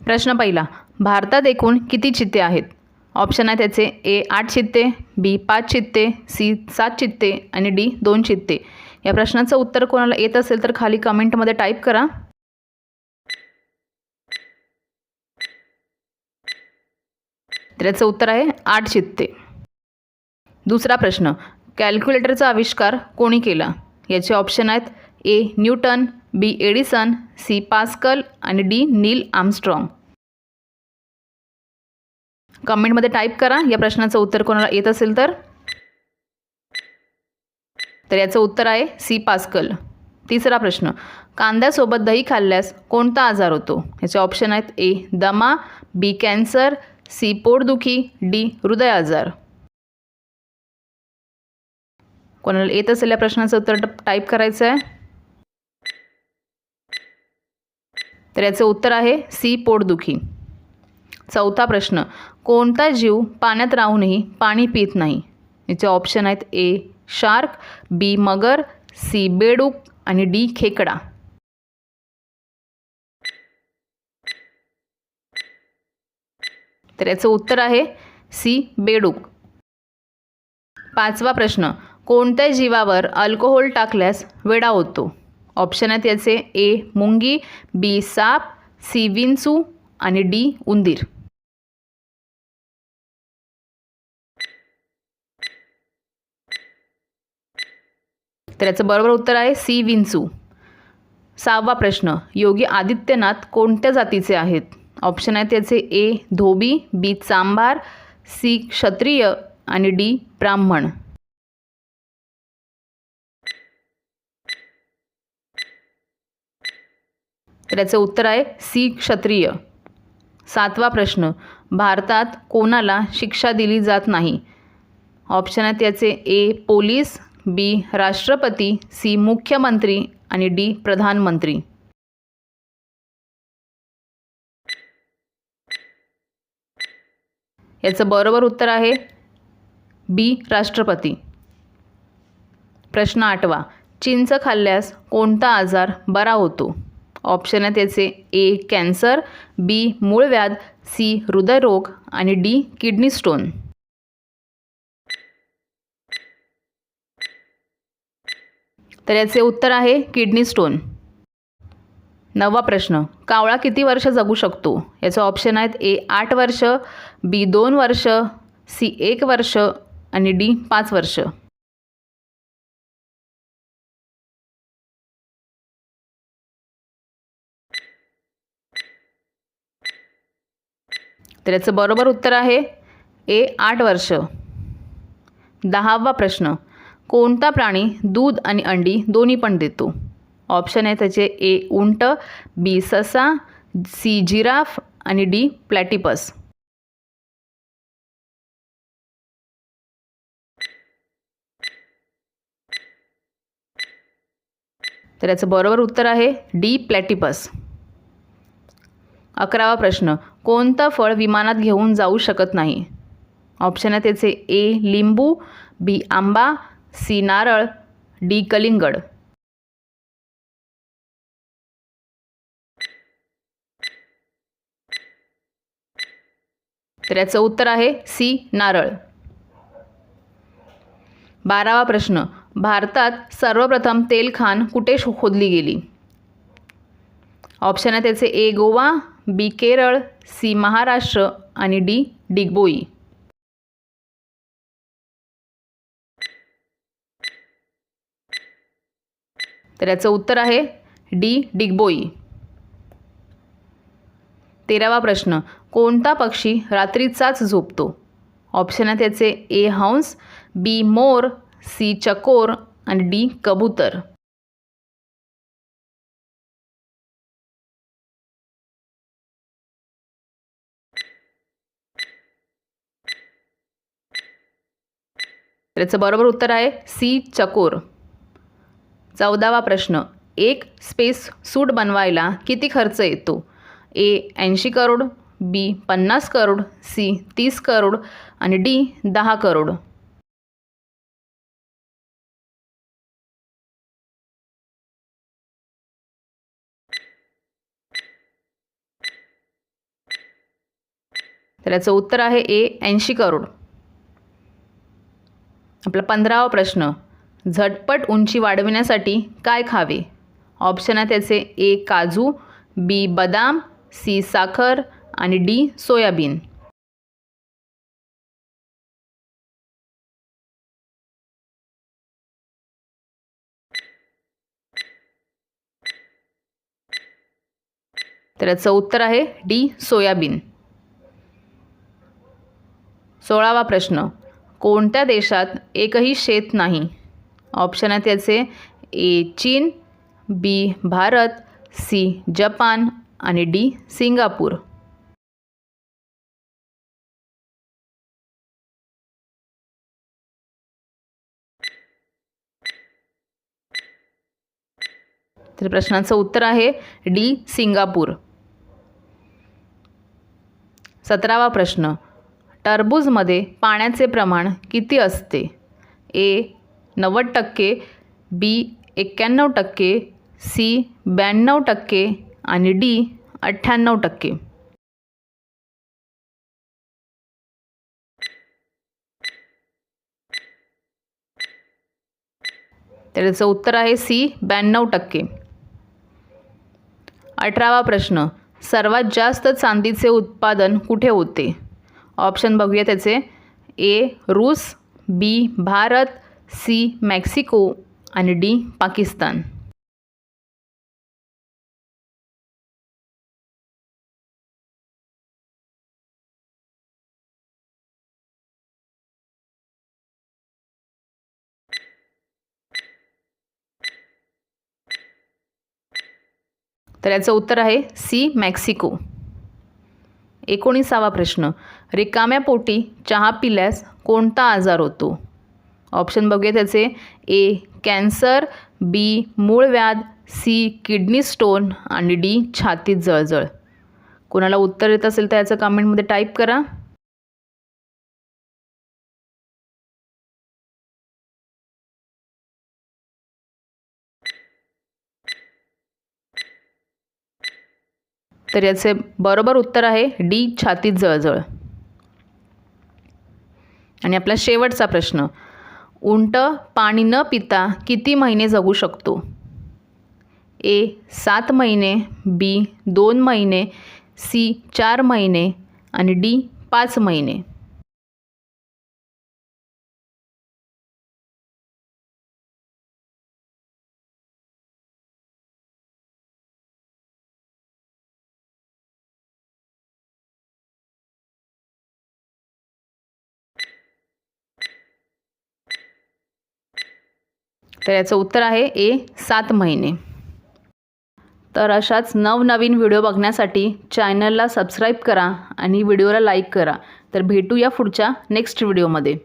प्रश्न पहिला, भारतात एकूण किती चित्ते आहेत? ऑप्शन आहे त्याचे ए 8 चित्ते, बी 5 चित्ते, सी 7 चित्ते आणि डी 2 चित्ते. या प्रश्नाचं उत्तर कोणाला येत असेल तर खाली कमेंटमध्ये टाईप करा. तर याचं उत्तर आहे 8 चित्ते. दुसरा प्रश्न, कॅल्क्युलेटरचा आविष्कार कोणी केला? याचे ऑप्शन आहेत A Newton, B Edison, C Pascal आणि डी नील आर्मस्ट्रॉंग. कमेंटमध्ये टाईप करा या प्रश्नाचं उत्तर कोणाला येत असेल तर. तर याचं उत्तर आहे सी पास्कल. तिसरा प्रश्न, कांद्यासोबत दही खाल्ल्यास कोणता आजार होतो? याचे ऑप्शन आहेत ए दमा, बी कॅन्सर, सी पोटदुखी, डी हृदय आजार. कोणाला येत असेल या प्रश्नाचं उत्तर टाईप करायचं आहे. तर याचं उत्तर आहे सी पोटदुखी. चौथा प्रश्न, कोणता जीव पाण्यात राहूनही पाणी पित नाही? याचे ऑप्शन आहेत ए शार्क, बी मगर, सी बेडूक आणि डी खेकडा. तर याचं उत्तर आहे सी बेडूक. पाचवा प्रश्न, कोणत्या जीवावर अल्कोहोल टाकल्यास वेडा होतो? ऑप्शन आहेत याचे ए मुंगी, बी साप, सी विंचू आणि डी उंदीर. तर याचं बरोबर उत्तर आहे सी विंचू. सहावा प्रश्न, योगी आदित्यनाथ कोणत्या जातीचे आहेत? ऑप्शन आहेत याचे ए धोबी, बी चांभार, सी क्षत्रिय आणि डी ब्राह्मण. तर याचं उत्तर आहे सी क्षत्रिय. सातवा प्रश्न, भारतात कोणाला शिक्षा दिली जात नाही? ऑप्शन आहेत याचे ए पोलीस, बी राष्ट्रपती, सी मुख्यमंत्री आणि डी प्रधानमंत्री. याचं बरोबर उत्तर आहे बी राष्ट्रपती. प्रश्न आठवा, चिंच खाल्ल्यास कोणता आजार बरा होतो? ऑप्शन आहेत याचे ए कॅन्सर, बी मूळव्याध, सी हृदयरोग आणि डी किडनी स्टोन. तर याचे उत्तर आहे किडनी स्टोन. नववा प्रश्न, कावळा किती वर्ष जगू शकतो? याचं ऑप्शन आहेत ए 8 वर्ष, बी 2 वर्ष, सी 1 वर्ष आणि डी 5 वर्ष. तर याचं बरोबर उत्तर आहे ए 8 वर्ष. 10वा प्रश्न, कोणता प्राणी दूध आणि अंडी दोन्ही पण देतो? ऑप्शन आहे त्याचे ए उंट, बी ससा, सी जिराफ आणि डी प्लॅटिपस. तर याचं बरोबर उत्तर आहे डी प्लॅटिपस. 11वा प्रश्न, कोणतं फळ विमानात घेऊन जाऊ शकत नाही? ऑप्शन आहे त्याचे ए लिंबू, बी आंबा, सी नारळ, डी कलिंगड. तर याचं उत्तर आहे सी नारळ. 12वा प्रश्न, भारतात सर्वप्रथम तेलखान कुठे खोदली गेली? ऑप्शन आहे त्याचे ए गोवा, बी केरळ, सी महाराष्ट्र आणि डी डिगबोई. तर याचं उत्तर आहे डी डिगबोई. 13वा प्रश्न, कोणता पक्षी रात्रीचाच झोपतो? ऑप्शन आहे त्याचे ए हंस, बी मोर, सी चकोर आणि डी कबूतर. त्याचं बरोबर उत्तर आहे सी चकोर. 14वा प्रश्न, एक स्पेस सूट बनवायला किती खर्च येतो? ए 80 करोड, बी 50 करोड, सी 30 करोड आणि डी 10 करोड. याचं उत्तर आहे ए 80 करोड. आपला 15वा प्रश्न, झटपट उंची वाढविण्यासाठी काय खावे? ऑप्शन आहे त्याचे ए काजू, बी बदाम, सी साखर आणि डी सोयाबीन. तर याचं उत्तर आहे डी सोयाबीन. 16वा प्रश्न, कोणत्या देशात एकही शेत नाही? ऑप्शन आहे त्याचे ए चीन, बी भारत, सी जपान आणि डी सिंगापूर. तर प्रश्नाचं उत्तर आहे डी सिंगापूर. 17वा प्रश्न, टरबूजमध्ये पाण्याचे प्रमाण किती असते? ए 90%, बी 91%, सी 92% आणि डी 98%. तर याचं उत्तर आहे सी 92%. 18वा प्रश्न, सर्वात जास्त चांदीचे उत्पादन कुठे होते? ऑप्शन बघूया त्याचे ए रूस, बी भारत, सी मेक्सिको आणि डी पाकिस्तान. तर याचं उत्तर आहे सी मेक्सिको. 19वा प्रश्न, रिकाम्या पोटी चहा पिल्यास कोणता आजार होतो? ऑप्शन बघूया त्याचे ए कॅन्सर, बी मूळव्याध, सी किडनी स्टोन आणि डी छातीत जळजळ. कोणाला उत्तर येत असेल तर याचं कमेंटमध्ये टाईप करा. तर याचे बरोबर उत्तर आहे डी छातीत जळजळ. आणि आपला शेवटचा प्रश्न, उंट पाणी न पिता किती महिने जगू शकतो? ए 7 महिने, बी 2 महिने, सी 4 महिने आणि डी 5 महिने. तर याचं उत्तर आहे ए 7 महिने. तर अशाच नवनवीन व्हिडिओ बघण्यासाठी चॅनलला सबस्क्राईब करा आणि व्हिडिओला लाईक करा. तर भेटूया पुढच्या नेक्स्ट व्हिडिओमध्ये.